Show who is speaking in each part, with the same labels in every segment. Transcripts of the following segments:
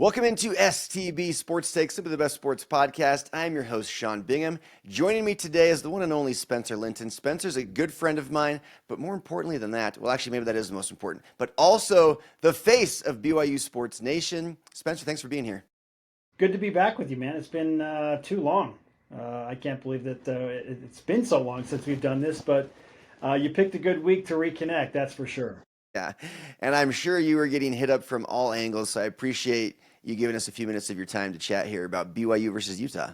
Speaker 1: Welcome into STB Sports Take, simply the best sports podcast. I'm your host, Sean Bingham. Joining me today is the one and only Spencer Linton. Spencer's a good friend of mine, but more importantly than that, well, actually, maybe that is the most important, but also the face of BYU Sports Nation. Spencer, thanks for being here.
Speaker 2: Good to be back with you, man. It's been too long. I can't believe that it's been so long since we've done this, but you picked a good week to reconnect, that's for sure.
Speaker 1: Yeah, and I'm sure you were getting hit up from all angles, so I appreciate you giving us a few minutes of your time to chat here about BYU versus Utah.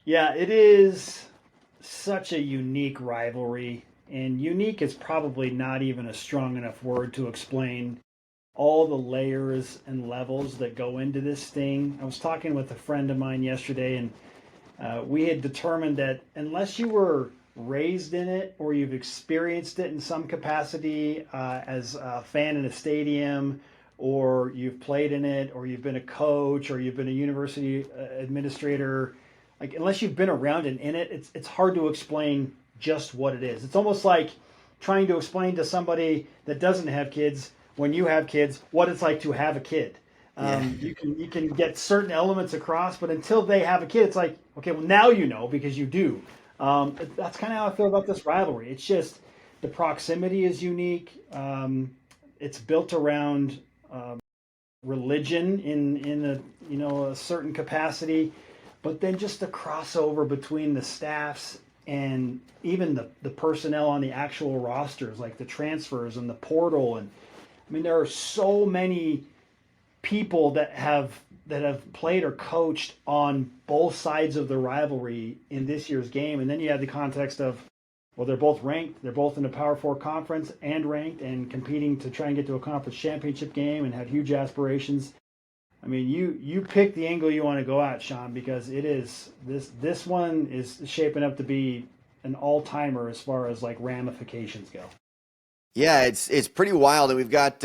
Speaker 2: Yeah, it is such a unique rivalry, and unique is probably not even a strong enough word to explain all the layers and levels that go into this thing. I was talking with a friend of mine yesterday, and we had determined that unless you were raised in it or you've experienced it in some capacity as a fan in a stadium, or you've played in it, or you've been a coach, or you've been a university administrator, like unless you've been around and in it, it's hard to explain just what it is. It's almost like trying to explain to somebody that doesn't have kids, when you have kids, what it's like to have a kid. You can get certain elements across, but until they have a kid, it's like, okay, well now you know because you do. That's kind of how I feel about this rivalry. It's just the proximity is unique. It's built around religion in a certain capacity, but then just the crossover between the staffs and even the personnel on the actual rosters, like the transfers and the portal. And I mean, there are so many people that have played or coached on both sides of the rivalry in this year's game. And then you have the context of, well, they're both ranked. They're both in the Power Four conference and ranked and competing to try and get to a conference championship game and have huge aspirations. I mean, you pick the angle you want to go at, Sean, because it is this one is shaping up to be an all-timer as far as like ramifications go.
Speaker 1: Yeah, it's pretty wild, and we've got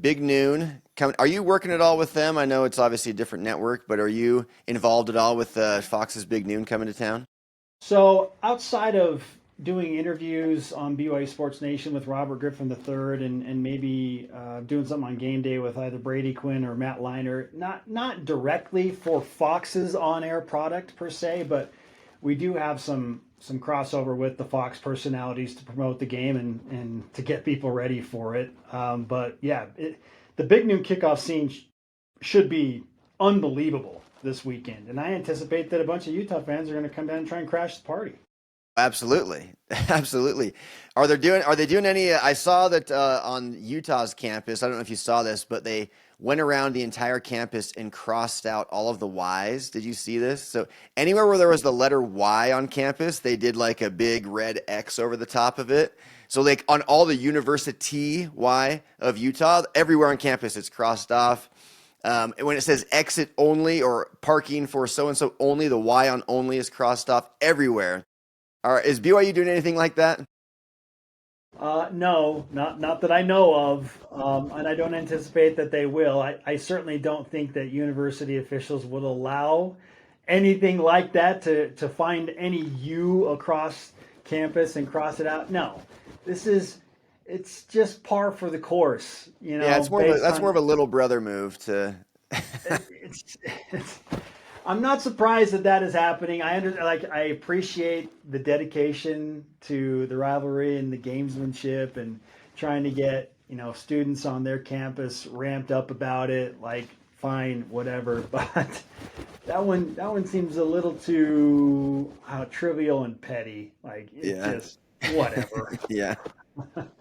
Speaker 1: Big Noon coming. Are you working at all with them? I know it's obviously a different network, but are you involved at all with Fox's Big Noon coming to town?
Speaker 2: So outside of doing interviews on BYU Sports Nation with Robert Griffin III and maybe doing something on game day with either Brady Quinn or Matt Leinart, not directly for Fox's on-air product per se, but we do have some crossover with the Fox personalities to promote the game and to get people ready for it. But yeah, the Big Noon kickoff scene should be unbelievable this weekend. And I anticipate that a bunch of Utah fans are going to come down and try and crash the party.
Speaker 1: Absolutely. Absolutely. Are they doing any, I saw that on Utah's campus, I don't know if you saw this, but they went around the entire campus and crossed out all of the Y's. Did you see this? So anywhere where there was the letter Y on campus, they did like a big red X over the top of it. So like on all the University Y of Utah, everywhere on campus, it's crossed off. And when it says exit only or parking for so-and-so only, the Y on only is crossed off everywhere. All right, is BYU doing anything like that?
Speaker 2: No, not that I know of, and I don't anticipate that they will. I certainly don't think that university officials would allow anything like that to find any U across campus and cross it out. No, it's just par for the course, you know.
Speaker 1: Yeah, that's more of a little brother move to.
Speaker 2: It's I'm not surprised that is happening. I appreciate the dedication to the rivalry and the gamesmanship and trying to get, students on their campus ramped up about it. Like, fine, whatever. But that one seems a little too trivial and petty. Like, it's just whatever.
Speaker 1: Yeah.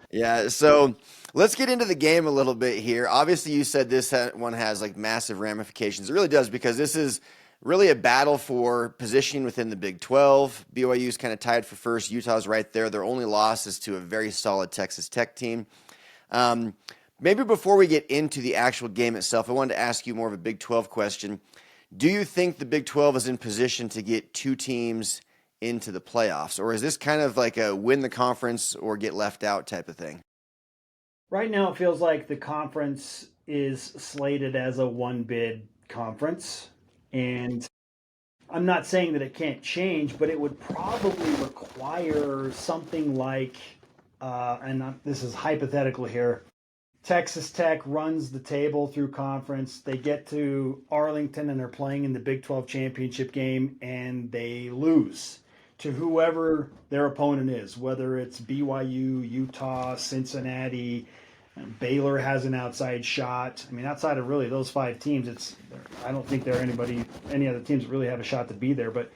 Speaker 1: Yeah, so let's get into the game a little bit here. Obviously, you said this one has like massive ramifications. It really does, because this is really a battle for positioning within the Big 12. BYU's kind of tied for first. Utah's right there. Their only loss is to a very solid Texas Tech team. Maybe before we get into the actual game itself, I wanted to ask you more of a Big 12 question. Do you think the Big 12 is in position to get two teams into the playoffs, or is this kind of like a win the conference or get left out type of thing?
Speaker 2: Right now, it feels like the conference is slated as a one-bid conference. And I'm not saying that it can't change, but it would probably require something like, this is hypothetical here, Texas Tech runs the table through conference. They get to Arlington and they're playing in the Big 12 championship game and they lose to whoever their opponent is, whether it's BYU, Utah, Cincinnati. Baylor has an outside shot. I mean, outside of really those 5 teams, I don't think there are any other teams that really have a shot to be there. But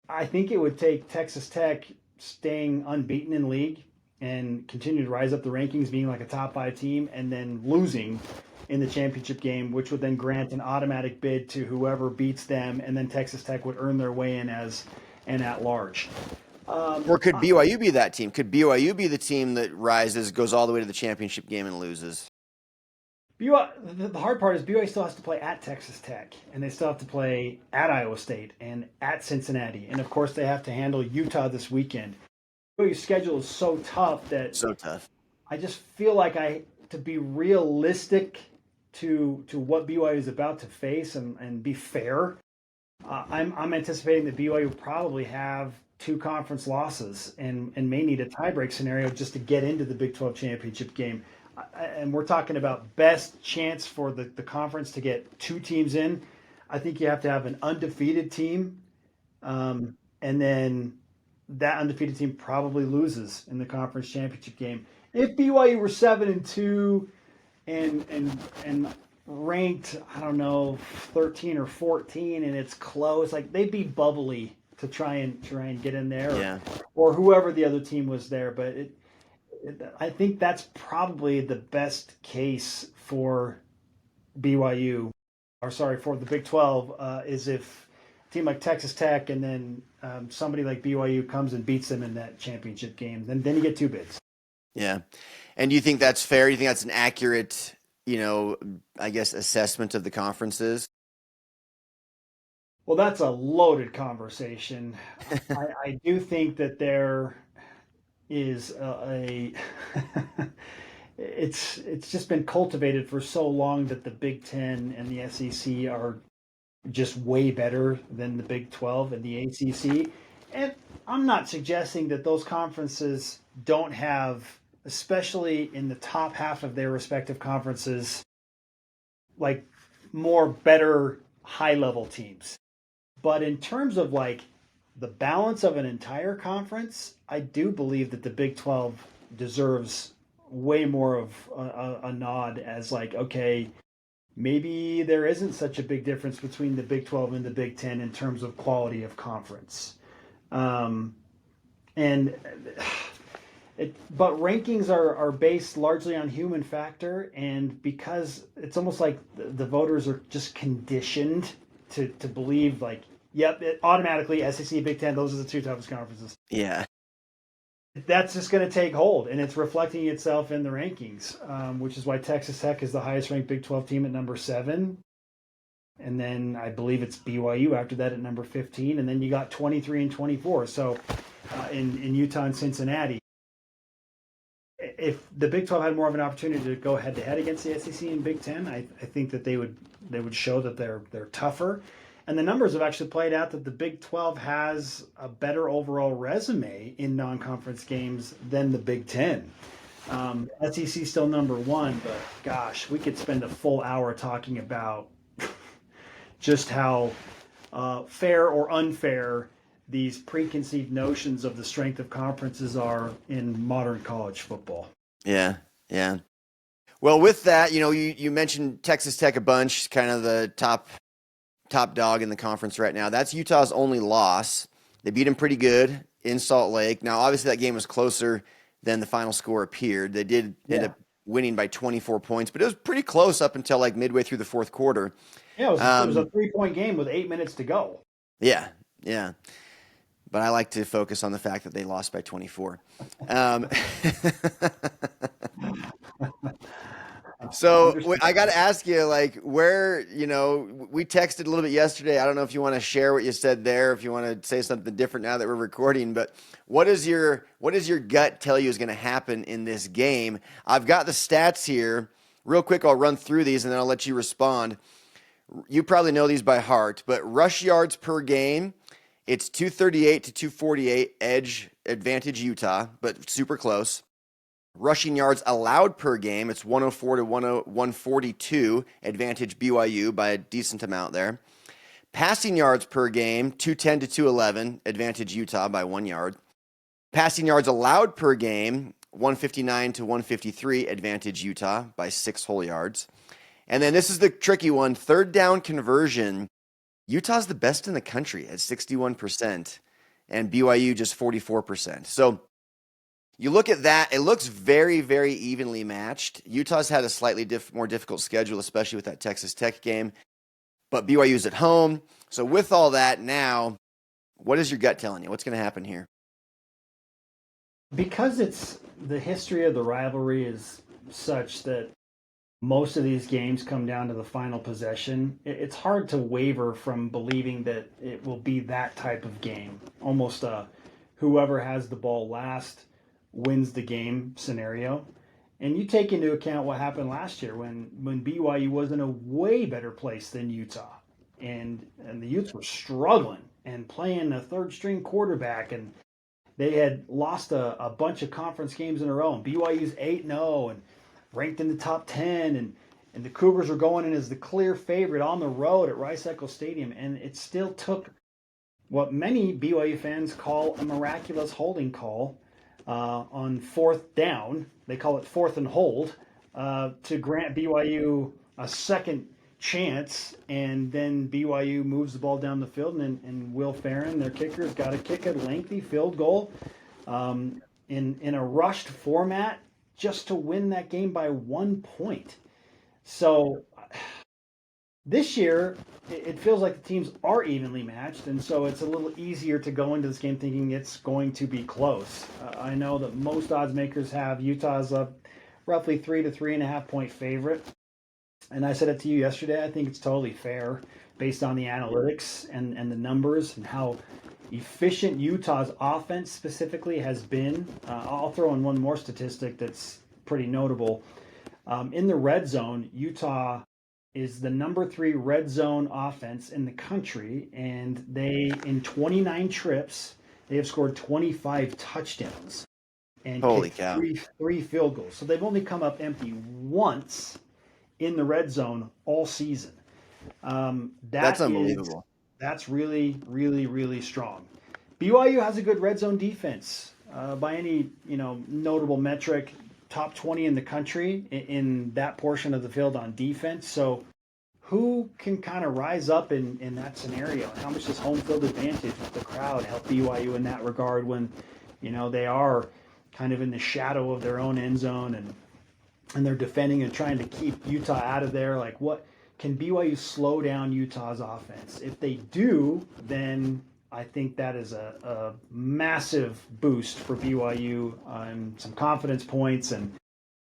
Speaker 2: I think it would take Texas Tech staying unbeaten in league and continue to rise up the rankings, being like a top 5 team, and then losing in the championship game, which would then grant an automatic bid to whoever beats them, and then Texas Tech would earn their way in as an at large.
Speaker 1: Or could BYU be that team? Could BYU be the team that rises, goes all the way to the championship game and loses?
Speaker 2: The hard part is BYU still has to play at Texas Tech, and they still have to play at Iowa State and at Cincinnati, and of course they have to handle Utah this weekend. BYU's schedule is so tough that
Speaker 1: So tough.
Speaker 2: I just feel like to be realistic to what BYU is about to face and be fair. I'm anticipating that BYU will probably have 2 conference losses and may need a tiebreak scenario just to get into the Big 12 championship game. And we're talking about best chance for the conference to get 2 teams in. I think you have to have an undefeated team, and then that undefeated team probably loses in the conference championship game. If BYU were 7-2 and ranked, I don't know, 13 or 14, and it's close, like they'd be bubbly to try and get in there,
Speaker 1: Yeah.
Speaker 2: or whoever the other team was there. But I think that's probably the best case for BYU, or sorry, for the Big 12, is if a team like Texas Tech and then somebody like BYU comes and beats them in that championship game. Then you get 2 bids.
Speaker 1: Yeah. And do you think that's fair? Do you think that's an accurate, I guess, assessment of the conferences?
Speaker 2: Well, that's a loaded conversation. I do think that there is it's just been cultivated for so long that the Big Ten and the SEC are just way better than the Big 12 and the ACC. And I'm not suggesting that those conferences don't have, especially in the top half of their respective conferences, like more better high level teams. But in terms of like the balance of an entire conference, I do believe that the Big 12 deserves way more of a nod as like, okay, maybe there isn't such a big difference between the Big 12 and the Big 10 in terms of quality of conference. And but rankings are based largely on human factor, and because it's almost like the voters are just conditioned to believe like, yep, automatically SEC, Big Ten, those are the 2 toughest conferences.
Speaker 1: Yeah.
Speaker 2: That's just going to take hold, and it's reflecting itself in the rankings, which is why Texas Tech is the highest ranked Big 12 team at number 7. And then I believe it's BYU after that at number 15. And then you got 23 and 24. So in Utah and Cincinnati. If the Big 12 had more of an opportunity to go head to head against the SEC and Big 10, I think that they would show that they're tougher. And the numbers have actually played out that the Big 12 has a better overall resume in non-conference games than the Big 10. SEC still number 1, but gosh, we could spend a full hour talking about just how fair or unfair these preconceived notions of the strength of conferences are in modern college football.
Speaker 1: Yeah, yeah. Well, with that, you mentioned Texas Tech a bunch, kind of the top dog in the conference right now. That's Utah's only loss. They beat them pretty good in Salt Lake. Now, obviously, that game was closer than the final score appeared. They did end up winning by 24 points, but it was pretty close up until like midway through the 4th quarter.
Speaker 2: Yeah, it was a 3-point game with 8 minutes to go.
Speaker 1: Yeah, yeah. But I like to focus on the fact that they lost by 24. So I got to ask you, like, where, we texted a little bit yesterday. I don't know if you want to share what you said there, if you want to say something different now that we're recording, but what does your gut tell you is going to happen in this game? I've got the stats here. Real quick, I'll run through these and then I'll let you respond. You probably know these by heart, but rush yards per game, it's 238 to 248 edge advantage Utah, but super close. Rushing yards allowed per game, it's 104 to 142, advantage BYU by a decent amount there. Passing yards per game, 210 to 211, advantage Utah by 1 yard. Passing yards allowed per game, 159 to 153, advantage Utah by 6 whole yards. And then this is the tricky one, third down conversion. Utah's the best in the country at 61%, and BYU just 44%. So you look at that, it looks very, very evenly matched. Utah's had a slightly more difficult schedule, especially with that Texas Tech game, but BYU's at home. So with all that now, what is your gut telling you? What's going to happen here?
Speaker 2: Because it's the history of the rivalry is such that most of these games come down to the final possession, it's hard to waver from believing that it will be that type of game. Almost a whoever has the ball last wins the game scenario. And you take into account what happened last year when BYU was in a way better place than Utah. And the Utes were struggling and playing a third string quarterback, and they had lost a bunch of conference games in a row. And BYU's 8-0 and ranked in the top 10, and the Cougars were going in as the clear favorite on the road at Rice-Eccles Stadium, and it still took what many BYU fans call a miraculous holding call on fourth down. They call it fourth and hold, to grant BYU a second chance, and then BYU moves the ball down the field, and Will Farron, their kicker, has got to kick a lengthy field goal in a rushed format just to win that game by 1 point. So this year, it feels like the teams are evenly matched, and so it's a little easier to go into this game thinking it's going to be close. I know that most odds makers have Utah's up roughly 3 to 3.5 point favorite. And I said it to you yesterday. I think it's totally fair based on the analytics and the numbers and how efficient Utah's offense specifically has been. I'll throw in one more statistic that's pretty notable. In the red zone, Utah is the number 3 red zone offense in the country, and they, in 29 trips, they have scored 25 touchdowns and
Speaker 1: Holy
Speaker 2: kicked
Speaker 1: cow.
Speaker 2: three field goals. So they've only come up empty once in the red zone all season.
Speaker 1: That's unbelievable.
Speaker 2: That's really, really, really strong. BYU has a good red zone defense by any notable metric. Top 20 in the country in that portion of the field on defense. So who can kind of rise up in that scenario? How much does home field advantage with the crowd help BYU in that regard when they are kind of in the shadow of their own end zone and they're defending and trying to keep Utah out of there? Like, what can BYU slow down Utah's offense? If they do, then I think that is a massive boost for BYU on some confidence points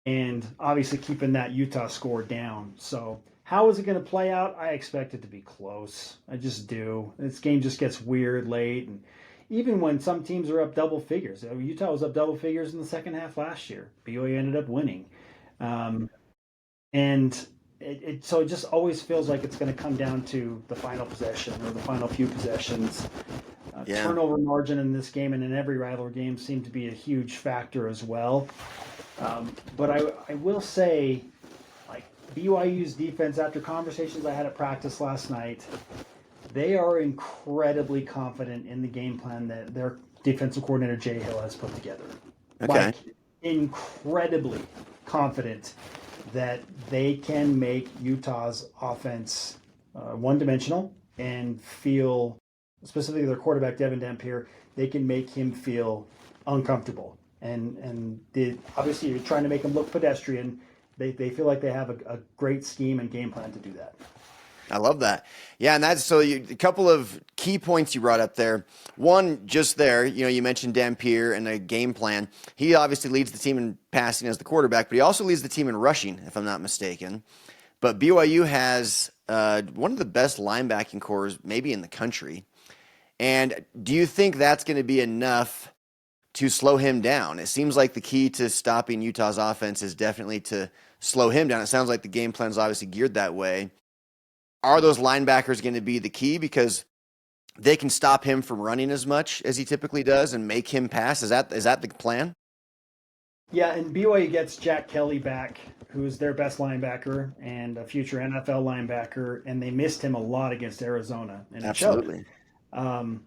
Speaker 2: and obviously keeping that Utah score down. So how is it going to play out? I expect it to be close. I just do. This game just gets weird late, and even when some teams are up double figures. Utah was up double figures in the second half last year. BYU ended up winning. And so it just always feels like it's going to come down to the final possession or the final few possessions. Turnover margin in this game and in every rivalry game seemed to be a huge factor as well. But I will say, like, BYU's defense, after conversations I had at practice last night, they are incredibly confident in the game plan that their defensive coordinator Jay Hill has put together.
Speaker 1: Okay.
Speaker 2: Like, incredibly confident that they can make Utah's offense one-dimensional and feel, specifically their quarterback Devin Dampier, they can make him feel uncomfortable. And obviously you're trying to make him look pedestrian. They feel like they have a great scheme and game plan to do that.
Speaker 1: I love that. Yeah, and that's a couple of key points you brought up there. One, just there, you mentioned Dampier and a game plan. He obviously leads the team in passing as the quarterback, but he also leads the team in rushing, if I'm not mistaken. But BYU has one of the best linebacking cores maybe in the country. And do you think that's going to be enough to slow him down? It seems like the key to stopping Utah's offense is definitely to slow him down. It sounds like the game plan is obviously geared that way. Are those linebackers going to be the key because they can stop him from running as much as he typically does and make him pass? Is that the plan?
Speaker 2: Yeah, and BYU gets Jack Kelly back, who's their best linebacker and a future NFL linebacker, and they missed him a lot against Arizona, and it showed.
Speaker 1: Absolutely.
Speaker 2: Um,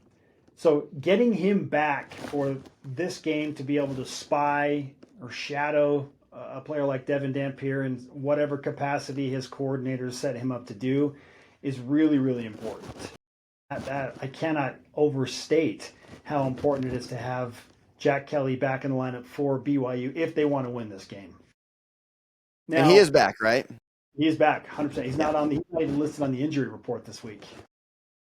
Speaker 2: so getting him back for this game to be able to spy or shadow a player like Devin Dampier in whatever capacity his coordinators set him up to do is really, really important. That I cannot overstate how important it is to have Jack Kelly back in the lineup for BYU if they want to win this game.
Speaker 1: And he
Speaker 2: Now,
Speaker 1: is back, right?
Speaker 2: he is back 100%. He's
Speaker 1: Yeah.
Speaker 2: he's not even listed on the injury report this week.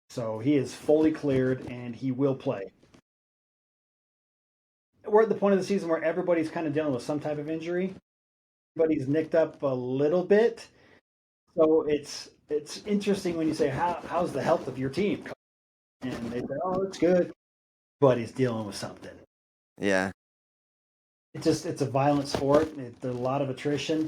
Speaker 2: So he is fully cleared and he will play. We're at the point of the season where everybody's kind of dealing with some type of injury. Everybody's nicked up a little bit. So it's interesting when you say, how's the health of your team? And they say, oh, it's good. But he's dealing with something.
Speaker 1: Yeah.
Speaker 2: It's a violent sport. There's a lot of attrition.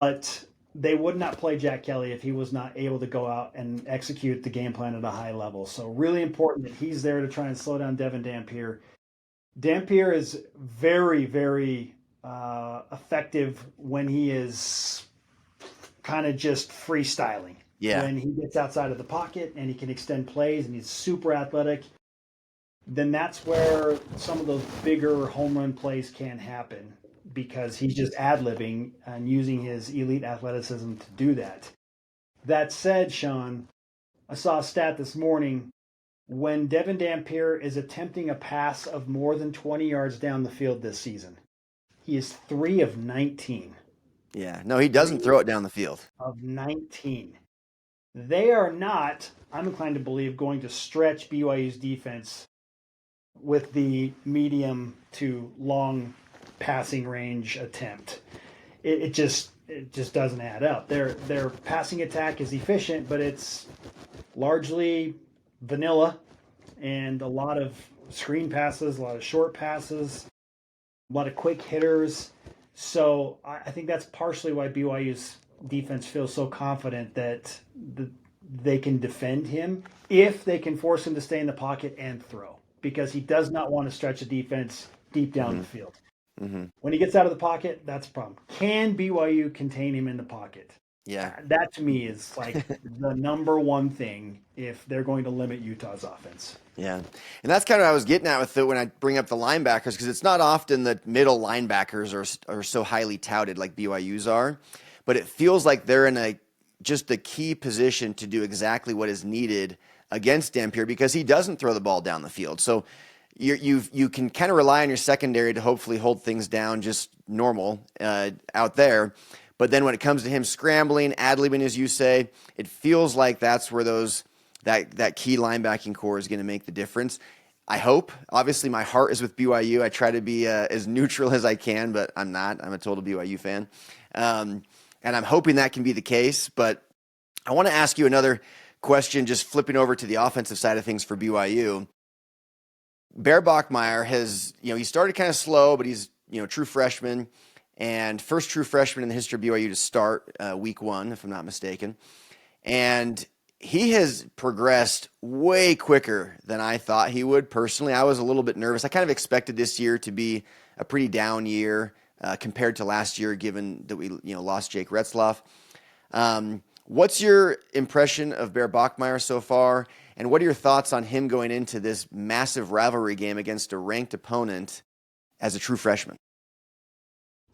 Speaker 2: But they would not play Jack Kelly if he was not able to go out and execute the game plan at a high level. So really important that he's there to try and slow down Devin Dampier. Dampier is very, very effective when he is kind of just freestyling.
Speaker 1: Yeah.
Speaker 2: When he gets outside of the pocket and he can extend plays and he's super athletic, then that's where some of those bigger home run plays can happen because he's just ad-libbing and using his elite athleticism to do that. That said, Sean, I saw a stat this morning. When Devin Dampier is attempting a pass of more than 20 yards down the field this season, he is 3 of 19.
Speaker 1: Yeah. No, he doesn't
Speaker 2: 3
Speaker 1: throw it down the field.
Speaker 2: of 19. They are not, I'm inclined to believe, going to stretch BYU's defense with the medium to long passing range attempt. It just doesn't add up. Their passing attack is efficient, but it's largely vanilla and a lot of screen passes, a lot of short passes, a lot of quick hitters. So I think that's partially why BYU's defense feels so confident that they can defend him if they can force him to stay in the pocket and throw, because he does not want to stretch a defense deep down the field.
Speaker 1: Mm-hmm.
Speaker 2: When he gets out of the pocket, that's a problem. Can BYU contain him in the pocket?
Speaker 1: Yeah.
Speaker 2: That to me is like the number one thing if they're going to limit Utah's offense.
Speaker 1: Yeah. And that's kind of what I was getting at with it when I bring up the linebackers, because it's not often that middle linebackers are so highly touted like BYU's are, but it feels like they're in just the key position to do exactly what is needed against Dampier because he doesn't throw the ball down the field. So you can kind of rely on your secondary to hopefully hold things down just normal out there. But then when it comes to him scrambling, ad-libbing, as you say, it feels like that's where that key linebacking core is going to make the difference. I hope. Obviously, my heart is with BYU. I try to be as neutral as I can, but I'm not. I'm a total BYU fan. And I'm hoping that can be the case. But I want to ask you another question, just flipping over to the offensive side of things for BYU. Bear Bachmeier he started kind of slow, but he's, true freshman and first true freshman in the history of BYU to start week 1, if I'm not mistaken. And he has progressed way quicker than I thought he would. Personally, I was a little bit nervous. I kind of expected this year to be a pretty down year compared to last year, given that we lost Jake Retzloff. What's your impression of Bear Bachmeier so far? And what are your thoughts on him going into this massive rivalry game against a ranked opponent as a true freshman?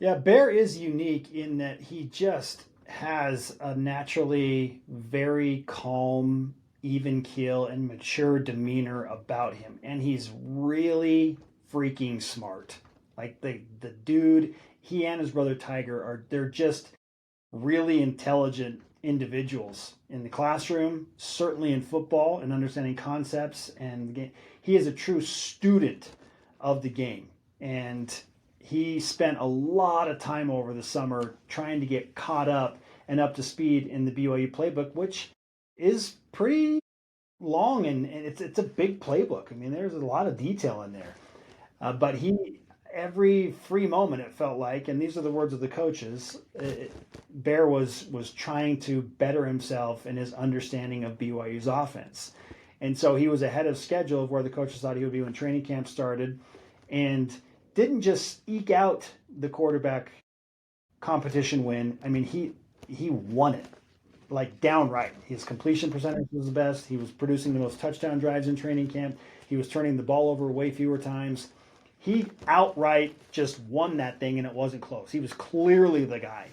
Speaker 2: Yeah, Bear is unique in that he just has a naturally very calm, even keel, and mature demeanor about him. And he's really freaking smart. Like the dude, he and his brother Tiger they're just really intelligent individuals in the classroom, certainly in football and understanding concepts and the game. He is a true student of the game. And he spent a lot of time over the summer trying to get caught up and up to speed in the BYU playbook, which is pretty long and it's a big playbook. I mean, there's a lot of detail in there. But every free moment, it felt like, and these are the words of the coaches, Bear was trying to better himself in his understanding of BYU's offense. And so he was ahead of schedule of where the coaches thought he would be when training camp started. And didn't just eke out the quarterback competition win. I mean, he won it like downright. His completion percentage was the best. He was producing the most touchdown drives in training camp. He was turning the ball over way fewer times. He outright just won that thing, and it wasn't close. He was clearly the guy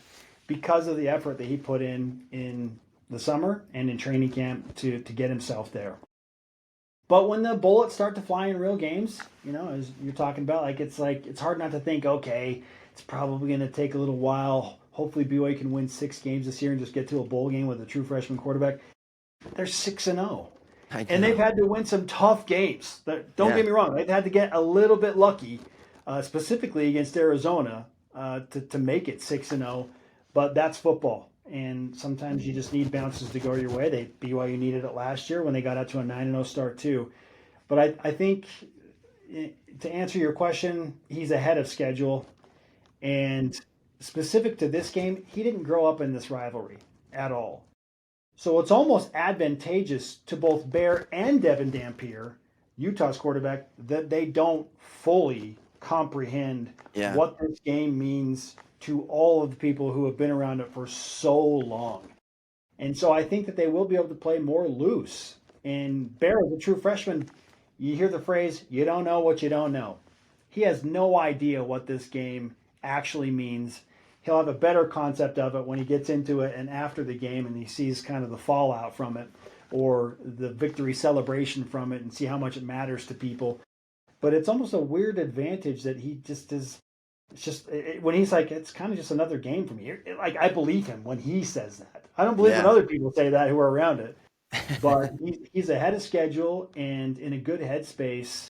Speaker 2: because of the effort that he put in the summer and in training camp to get himself there. But when the bullets start to fly in real games, as you're talking about, it's hard not to think, okay, it's probably going to take a little while. Hopefully BYU can win 6 games this year and just get to a bowl game with a true freshman quarterback. They're 6-0. And they've had to win some tough games. Don't get me wrong. They've had to get a little bit lucky, specifically against Arizona, to make it 6-0. But that's football. And sometimes you just need bounces to go your way. BYU needed it last year when they got out to a 9-0 start too. But I think to answer your question, he's ahead of schedule. And specific to this game, he didn't grow up in this rivalry at all. So it's almost advantageous to both Bear and Devin Dampier, Utah's quarterback, that they don't fully comprehend what this game means to all of the people who have been around it for so long. And so I think that they will be able to play more loose. And Bear, as a true freshman, you hear the phrase, you don't know what you don't know. He has no idea what this game actually means. He'll have a better concept of it when he gets into it and after the game and he sees kind of the fallout from it or the victory celebration from it and see how much it matters to people. But it's almost a weird advantage that he just is. It's just when he's like, it's kind of just another game for me. Like, I believe him when he says that. I don't believe when other people say that who are around it. But he's ahead of schedule and in a good headspace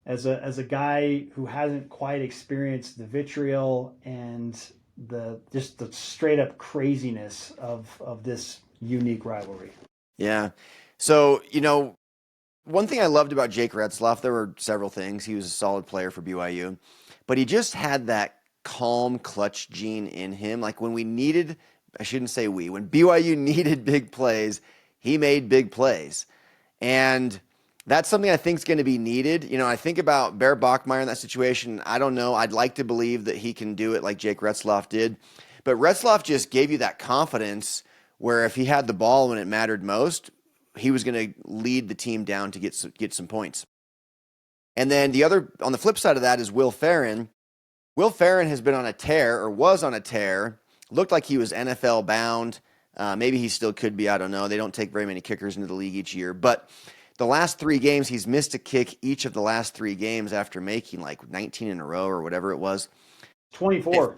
Speaker 2: as a guy who hasn't quite experienced the vitriol and the straight up craziness of this unique rivalry.
Speaker 1: Yeah. So, one thing I loved about Jake Retzloff, there were several things. He was a solid player for BYU, but he just had that calm clutch gene in him. Like when when BYU needed big plays, he made big plays. And that's something I think is going to be needed. I think about Bear Bachmeier in that situation. I don't know. I'd like to believe that he can do it like Jake Retzloff did. But Retzloff just gave you that confidence where if he had the ball when it mattered most, he was going to lead the team down to get some points. And then on the flip side of that is Will Ferrin. Will Ferrin has been on a tear or was on a tear. Looked like he was NFL bound. Maybe he still could be. I don't know. They don't take very many kickers into the league each year. But the last 3 games, he's missed a kick each of the last 3 games after making like 19 in a row or whatever it was.
Speaker 2: 24.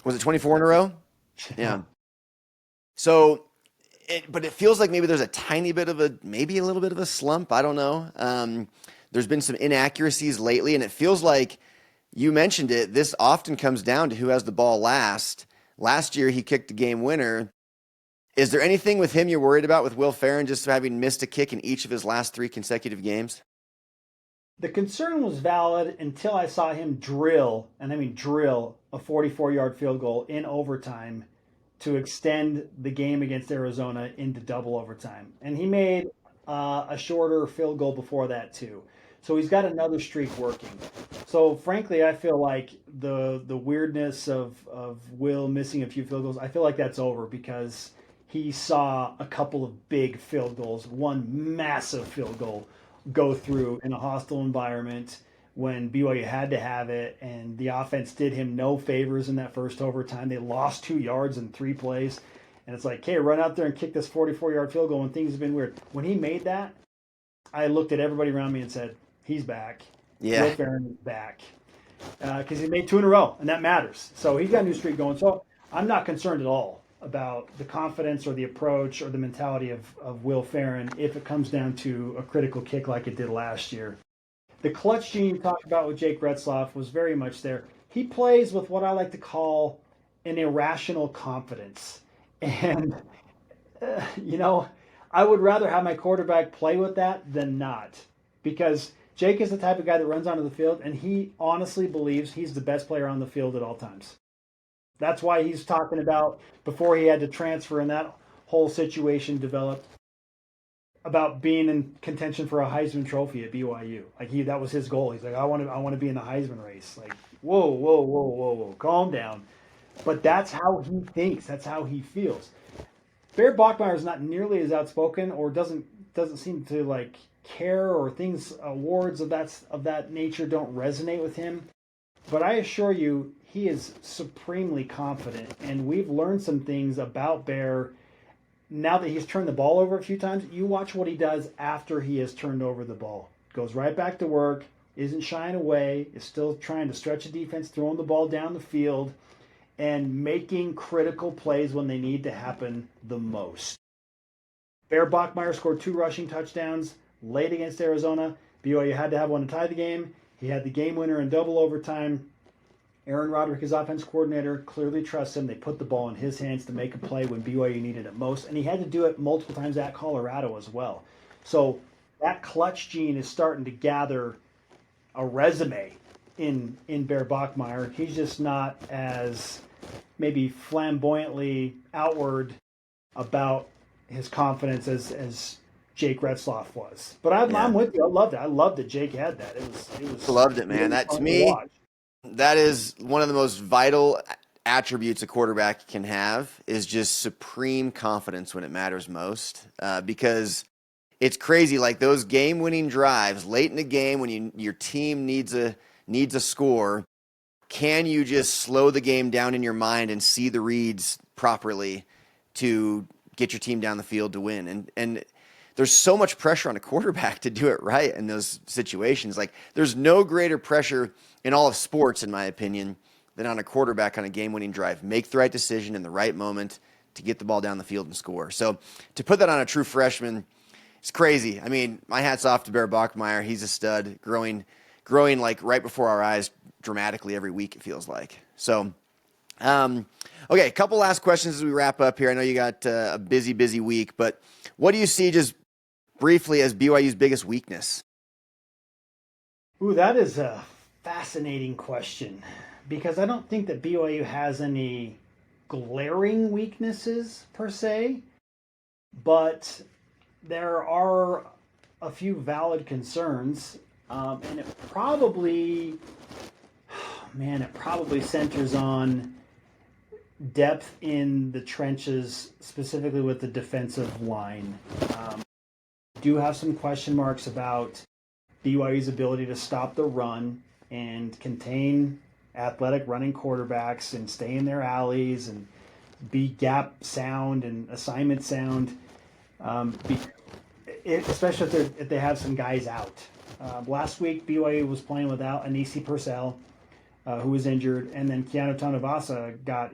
Speaker 1: Was it 24 in a row? Yeah. So, but it feels like maybe there's a little bit of a slump. I don't know. There's been some inaccuracies lately, and it feels like you mentioned it. This often comes down to who has the ball last. Last year, he kicked the game winner. Is there anything with him you're worried about with Will Ferrin just having missed a kick in each of his last 3 consecutive games?
Speaker 2: The concern was valid until I saw him drill, and I mean drill, a 44-yard field goal in overtime to extend the game against Arizona into double overtime. And he made a shorter field goal before that too. So he's got another streak working. So frankly, I feel like the weirdness of Will missing a few field goals, I feel like that's over because he saw a couple of big field goals, one massive field goal go through in a hostile environment when BYU had to have it, and the offense did him no favors in that first overtime. They lost 2 yards in 3 plays, and it's like, okay, run out there and kick this 44-yard field goal when things have been weird. When he made that, I looked at everybody around me and said, he's back.
Speaker 1: Yeah.
Speaker 2: Will Ferrin is back. Because he made 2 in a row, and that matters. So he's got a new streak going. So I'm not concerned at all about the confidence or the approach or the mentality of Will Ferrin if it comes down to a critical kick like it did last year. The clutch gene you talked about with Jake Retzloff was very much there. He plays with what I like to call an irrational confidence. And, I would rather have my quarterback play with that than not. Because Jake is the type of guy that runs onto the field, and he honestly believes he's the best player on the field at all times. That's why he's talking about before he had to transfer and that whole situation developed. about being in contention for a Heisman Trophy at BYU. Like that was his goal. He's like, I want to be in the Heisman race. Like, whoa, whoa, whoa, whoa, whoa, calm down. But that's how he thinks. That's how he feels. Bear Bachmeier is not nearly as outspoken, or doesn't seem to like care, or things awards of that nature don't resonate with him. But I assure you, he is supremely confident, and we've learned some things about Bear now that he's turned the ball over a few times. You watch what he does after he has turned over the ball. Goes right back to work, isn't shying away, is still trying to stretch the defense, throwing the ball down the field, and making critical plays when they need to happen the most. Bear Bachmeier scored 2 rushing touchdowns late against Arizona. BYU had to have one to tie the game. He had the game winner in double overtime. Aaron Roderick, his offense coordinator, clearly trusts him. They put the ball in his hands to make a play when BYU needed it most, and he had to do it multiple times at Colorado as well. So that clutch gene is starting to gather a resume in Bear Bachmeier. He's just not as maybe flamboyantly outward about his confidence as Jake Retzloff was. But I'm with you. I loved it. I loved that Jake had that. It was
Speaker 1: Loved it, man.
Speaker 2: really
Speaker 1: That to
Speaker 2: fun
Speaker 1: me,
Speaker 2: watch.
Speaker 1: that is one of the most vital attributes a quarterback can have, is just supreme confidence when it matters most. Because it's crazy, like those game-winning drives late in the game when your team needs a score. Can you just slow the game down in your mind and see the reads properly to get your team down the field to win? And there's so much pressure on a quarterback to do it right in those situations. Like, there's no greater pressure in all of sports, in my opinion, than on a quarterback on a game-winning drive. Make the right decision in the right moment to get the ball down the field and score. So to put that on a true freshman, it's crazy. I mean, my hat's off to Bear Bachmeier. He's a stud, growing like right before our eyes dramatically every week, it feels like. So, okay, a couple last questions as we wrap up here. I know you got a busy week, but what do you see just briefly as BYU's biggest weakness?
Speaker 2: Ooh, that is a fascinating question, because I don't think that BYU has any glaring weaknesses per se, but there are a few valid concerns, and it probably centers on depth in the trenches, specifically with the defensive line. Do have some question marks about BYU's ability to stop the run and contain athletic running quarterbacks and stay in their alleys and be gap sound and assignment sound, especially if they have some guys out. Last week, BYU was playing without Anisi Purcell, who was injured, and then Keanu Tanavasa got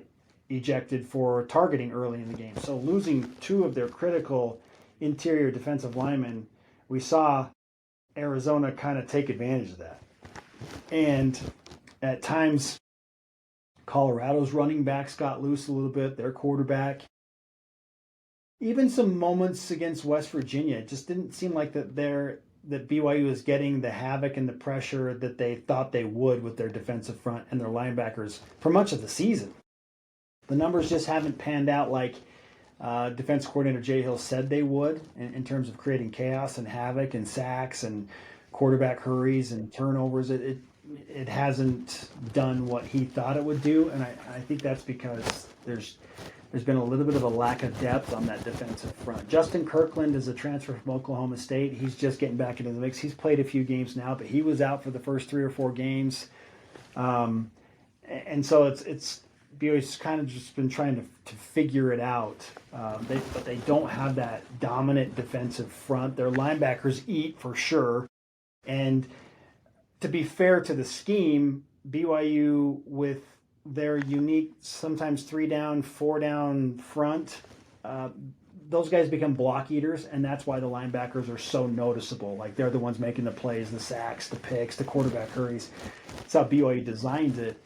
Speaker 2: ejected for targeting early in the game. So losing 2 of their critical interior defensive linemen, we saw Arizona kind of take advantage of that. And at times, Colorado's running backs got loose a little bit, their quarterback. Even some moments against West Virginia, it just didn't seem like that BYU was getting the havoc and the pressure that they thought they would with their defensive front and their linebackers for much of the season. The numbers just haven't panned out like defense coordinator Jay Hill said they would in terms of creating chaos and havoc and sacks and quarterback hurries and turnovers. It hasn't done what he thought it would do, and I think that's because there's been a little bit of a lack of depth on that defensive front. Justin Kirkland is a transfer from Oklahoma State. He's just getting back into the mix. He's played a few games now, but he was out for the first 3 or 4 games. And so it's BYU's kind of just been trying to figure it out. But they don't have that dominant defensive front. Their linebackers eat for sure. And to be fair to the scheme, BYU with their unique, sometimes 3 down, 4 down front, those guys become block eaters, and that's why the linebackers are so noticeable. Like, they're the ones making the plays, the sacks, the picks, the quarterback hurries. That's how BYU designs it.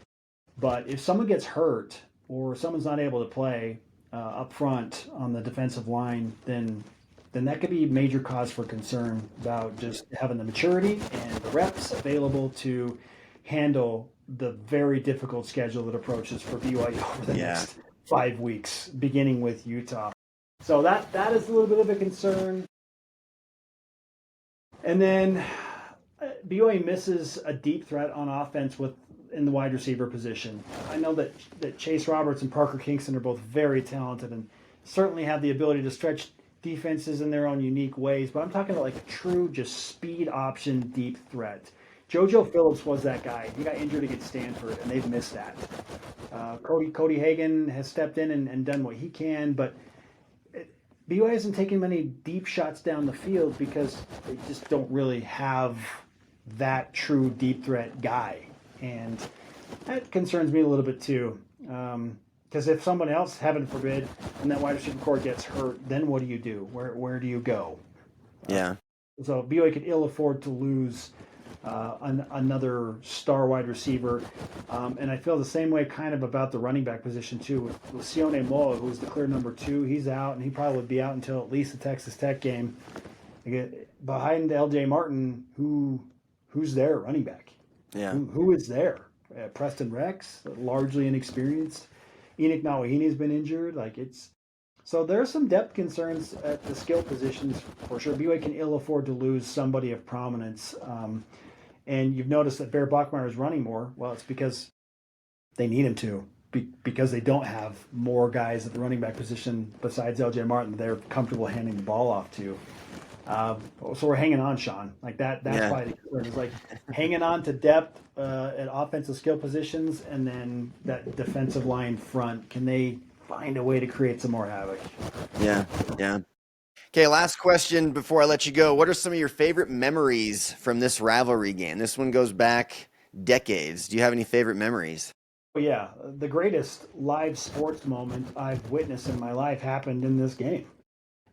Speaker 2: But if someone gets hurt or someone's not able to play up front on the defensive line, then that could be a major cause for concern about just having the maturity and the reps available to handle the very difficult schedule that approaches for BYU over the next 5 weeks, beginning with Utah. So that is a little bit of a concern. And then BYU misses a deep threat on offense in the wide receiver position. I know that Chase Roberts and Parker Kingston are both very talented and certainly have the ability to stretch defenses in their own unique ways, but I'm talking about like a true just speed option deep threat. JoJo Phillips was that guy. He got injured against Stanford, and they've missed that. Cody Hagan has stepped in and done what he can, but BYU hasn't taken many deep shots down the field because they just don't really have that true deep threat guy. And that concerns me a little bit too. Because if someone else, heaven forbid, and that wide receiver core gets hurt, then what do you do? Where do you go?
Speaker 1: Yeah.
Speaker 2: So BYU could ill afford to lose another star wide receiver. And I feel the same way kind of about the running back position too. With Sione Moa, who's the clear number 2, he's out, and he probably would be out until at least the Texas Tech game. Behind LJ Martin, who's their running back?
Speaker 1: Yeah.
Speaker 2: Who is there? Preston Rex, largely inexperienced. Enoch Nawahini's been injured. So there's some depth concerns at the skill positions for sure. BYU can ill afford to lose somebody of prominence. And you've noticed that Bear Bachmeier is running more. Well, it's because they need him to, because they don't have more guys at the running back position besides LJ Martin that they're comfortable handing the ball off to. So we're hanging on, Sean. That's probably the concern. It's like hanging on to depth at offensive skill positions, and then that defensive line front. Can they find a way to create some more havoc?
Speaker 1: Yeah. Okay, last question before I let you go. What are some of your favorite memories from this rivalry game? This one goes back decades. Do you have any favorite memories?
Speaker 2: Yeah, the greatest live sports moment I've witnessed in my life happened in this game.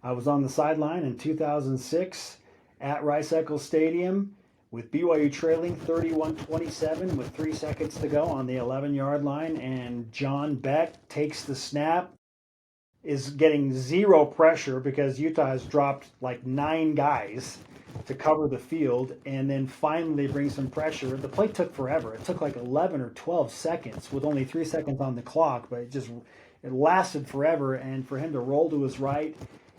Speaker 2: I was on the sideline in 2006 at Rice-Eccles Stadium with BYU trailing 31-27 with 3 seconds to go on the 11-yard line, and John Beck takes the snap, is getting zero pressure because Utah has dropped like 9 guys to cover the field, and then finally they bring some pressure. The play took forever. It took like 11 or 12 seconds with only 3 seconds on the clock, but it lasted forever. And for him to roll to his right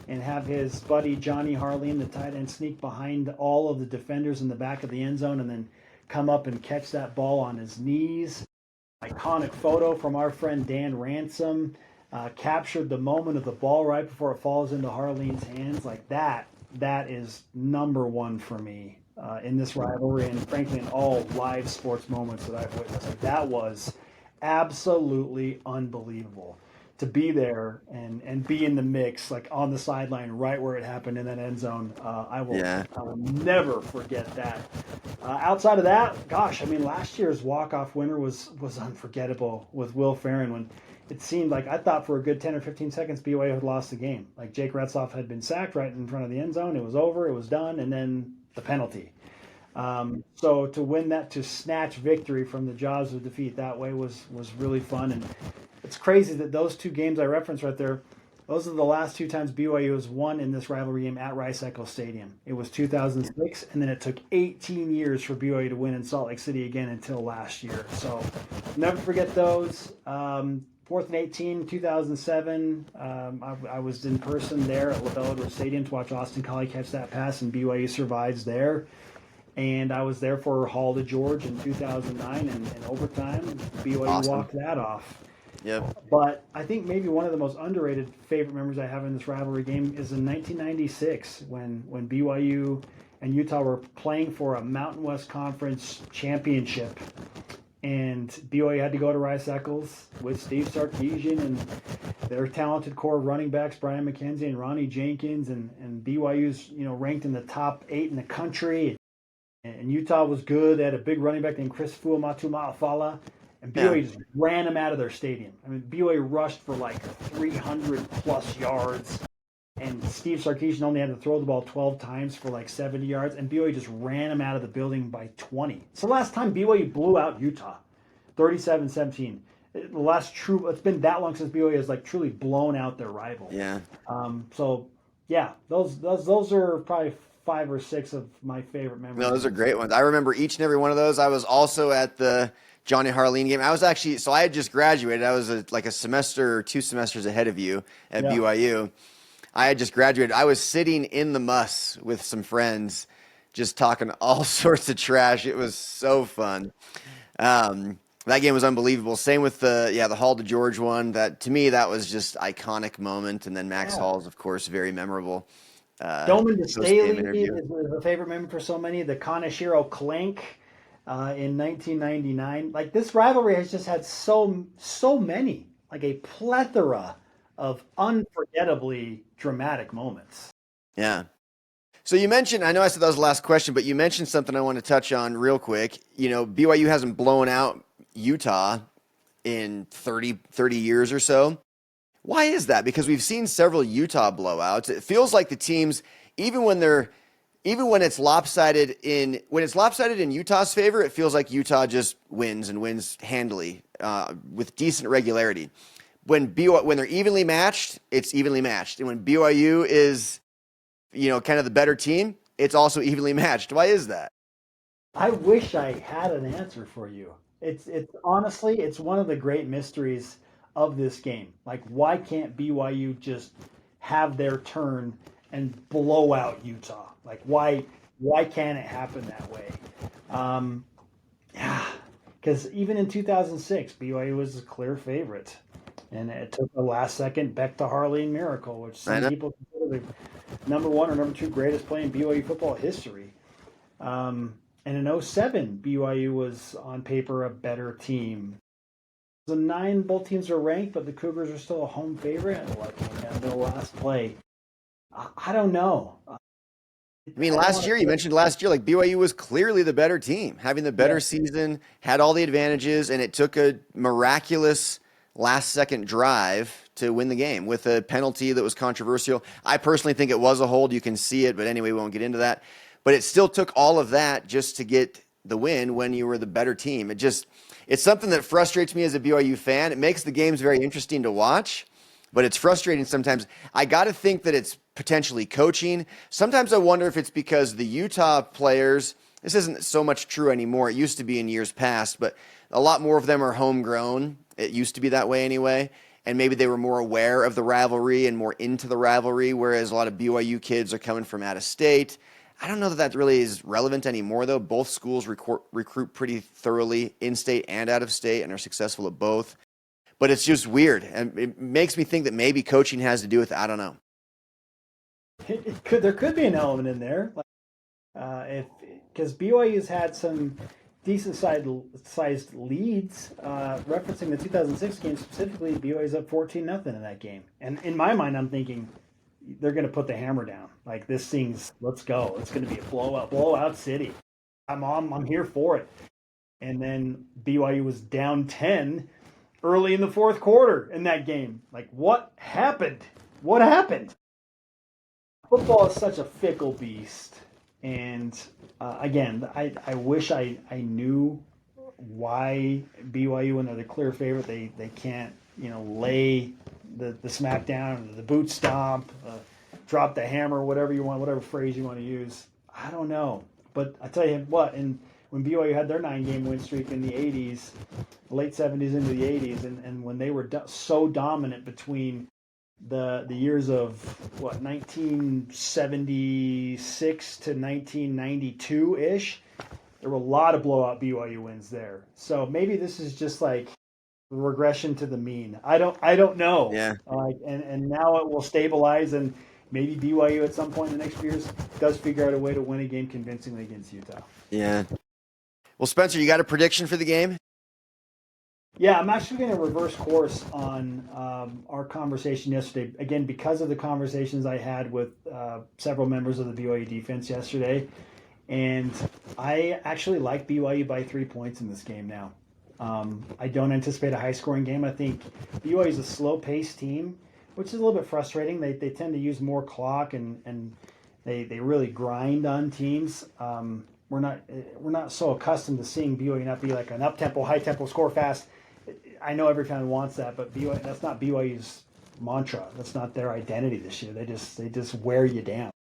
Speaker 2: and have his buddy Johnny Harleen, the tight end, sneak behind all of the defenders in the back of the end zone and then come up and catch that ball on his knees. Iconic photo from our friend Dan Ransom. Captured the moment of the ball right before it falls into Harleen's hands. That is number one for me in this rivalry, and frankly in all live sports moments that I've witnessed. That was absolutely unbelievable to be there and be in the mix, on the sideline right where it happened in that end zone. I will never forget that. Outside of that, gosh, last year's walk-off winner was unforgettable with Will Ferrin, when it seemed like, I thought for a good 10 or 15 seconds BYU had lost the game. Jake Retzloff had been sacked right in front of the end zone. It was over. It was done. And then the penalty. So to win that, to snatch victory from the jaws of defeat that way was really fun. And it's crazy that those 2 games I referenced right there, those are the last 2 times BYU has won in this rivalry game at Rice-Eccles Stadium. It was 2006, and then it took 18 years for BYU to win in Salt Lake City again until last year. So never forget those. 4th and 18, 2007. I was in person there at LaBelle Edwards Stadium to watch Austin Collie catch that pass, and BYU survives there. And I was there for Hall to George in 2009, and overtime, BYU walked that off.
Speaker 1: Yep.
Speaker 2: But I think maybe one of the most underrated favorite memories I have in this rivalry game is in 1996 when BYU and Utah were playing for a Mountain West Conference championship. And BYU had to go to Rice-Eccles with Steve Sarkisian and their talented core of running backs, Brian McKenzie and Ronnie Jenkins, and BYU's ranked in the top 8 in the country. And Utah was good. They had a big running back named Chris Fuamatu-Ma'afala. And BYU just ran them out of their stadium. BYU rushed for 300-plus yards. And Steve Sarkisian only had to throw the ball 12 times for 70 yards. And BYU just ran them out of the building by 20. It's the last time BYU blew out Utah, 37-17. It's been that long since BYU has truly blown out their rival.
Speaker 1: Yeah.
Speaker 2: Those are probably 5 or 6 of my favorite memories.
Speaker 1: No, those are great ones. I remember each and every one of those. I was also at the Johnny Harleen game. I was actually, so I had just graduated. I was a semester or 2 semesters ahead of you at BYU. I had just graduated. I was sitting in the muss with some friends just talking all sorts of trash. It was so fun. That game was unbelievable. Same with the Hall to George one. That to me that was just iconic moment. And then Max
Speaker 2: Yeah.
Speaker 1: Hall's, of course, very memorable
Speaker 2: Doman to
Speaker 1: post game
Speaker 2: Staley
Speaker 1: interview.
Speaker 2: is a favorite memory for so many. The Kaneshiro Clank in 1999. Like this rivalry has just had so many, like a plethora of unforgettably dramatic moments.
Speaker 1: Yeah. So you mentioned, I know I said that was the last question, but you mentioned something I want to touch on real quick. You know, BYU hasn't blown out Utah in 30 years or so. Why is that? Because we've seen several Utah blowouts. It feels like the teams, even when they're even when it's lopsided in Utah's favor, it feels like Utah just wins and wins handily with decent regularity. When they're evenly matched, it's evenly matched, and when BYU is kind of the better team, it's also evenly matched. Why is that?
Speaker 2: I wish I had an answer for you. It's honestly it's one of the great mysteries of this game. Like why can't BYU just have their turn and blow out Utah? Like why can't it happen that way? Um, yeah, because even in 2006, BYU was a clear favorite, and it took a last second Beck to Harley miracle, which
Speaker 1: I
Speaker 2: some
Speaker 1: know.
Speaker 2: people consider the number one or number two greatest play in BYU football history. And in '07, BYU was on paper a better team. The nine, both teams are ranked, but the Cougars are still a home favorite. And like the last play, I don't know.
Speaker 1: I mean,
Speaker 2: I don't
Speaker 1: last
Speaker 2: want to
Speaker 1: year, you
Speaker 2: put it.
Speaker 1: mentioned last year, like BYU was clearly the better team, having the better
Speaker 2: Yes,
Speaker 1: season, had all the advantages, and it took a miraculous last second drive to win the game with a penalty that was controversial. I personally think it was a hold. You can see it, but anyway, we won't get into that. But it still took all of that just to get the win when you were the better team. It's something that frustrates me as a BYU fan. It makes the games very interesting to watch, but it's frustrating sometimes. I got to think that it's potentially coaching. Sometimes I wonder if it's because the Utah players, this isn't so much true anymore. It used to be in years past, but a lot more of them are homegrown. It used to be that way anyway. And maybe they were more aware of the rivalry and more into the rivalry, whereas a lot of BYU kids are coming from out of state. I don't know that that really is relevant anymore, though. Both schools recruit pretty thoroughly in state and out of state and are successful at both. But it's just weird. And it makes me think that maybe coaching has to do with it. I don't know.
Speaker 2: there could be an element in there. Like, if because BYU's had some decent sized leads. Referencing the 2006 game specifically, BYU's up 14-0 in that game. And in my mind, I'm thinking they're going to put the hammer down. Like this thing's, let's go. It's going to be a blowout city. I'm here for it. And then BYU was down 10 early in the fourth quarter in that game. Like what happened? What happened? Football is such a fickle beast, and again, I wish I knew why BYU, when they're the clear favorite, they can't lay the smack down, the boot stomp, drop the hammer, whatever you want, whatever phrase you want to use. I don't know, but I tell you what, and when BYU had their 9-game win streak in the '80s, late '70s into the '80s, and when they were so dominant between the years of 1976 to 1992 ish, there were a lot of blowout BYU wins there. So maybe this is just like regression to the mean. I don't know.
Speaker 1: Yeah.
Speaker 2: And now it will stabilize, and maybe BYU at some point in the next few years does figure out a way to win a game convincingly against Utah.
Speaker 1: Yeah. Well, Spencer, you got a prediction for the game?
Speaker 2: Yeah, I'm actually going to reverse course on our conversation yesterday. Again, because of the conversations I had with several members of the BYU defense yesterday. And I actually like BYU by 3 points in this game now. I don't anticipate a high scoring game. I think BYU is a slow paced team, which is a little bit frustrating. They tend to use more clock and they really grind on teams. We're not so accustomed to seeing BYU not be like an up tempo, high tempo, score fast. I know every fan wants that, but BYU, that's not BYU's mantra. That's not their identity this year. They just wear you down.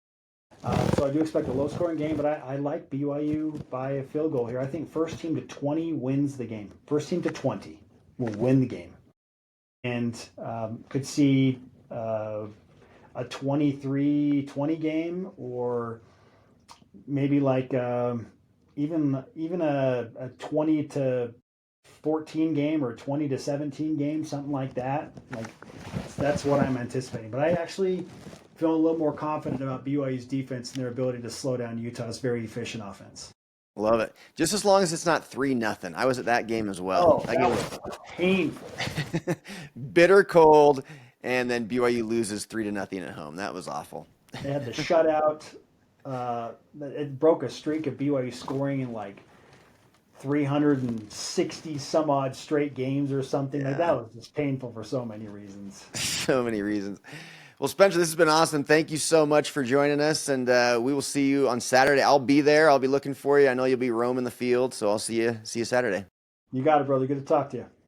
Speaker 2: So I do expect a low scoring game, but I like BYU by a field goal here. I think first team to 20 wins the game. First team to 20 will win the game, and could see a 23-20 game or maybe like even a 20-14 game or 20-17 game, something like that. Like that's what I'm anticipating. But I actually feel a little more confident about BYU's defense and their ability to slow down Utah's very efficient offense.
Speaker 1: Love it. Just as long as it's not 3-0. I was at that game as well.
Speaker 2: Oh,
Speaker 1: That
Speaker 2: that
Speaker 1: game
Speaker 2: was painful.
Speaker 1: was bitter cold, and then BYU loses 3-0 at home. That was awful.
Speaker 2: They had the shutout. It broke a streak of BYU scoring in like 360 some odd straight games or something. Like that
Speaker 1: Yeah,
Speaker 2: was just painful for so many reasons.
Speaker 1: so many reasons. Well, Spencer, this has been awesome. Thank you so much for joining us, and we will see you on Saturday. I'll be there. I'll be looking for you. I know you'll be roaming the field, so I'll see you. See you Saturday.
Speaker 2: You got it, brother. Good to talk to you.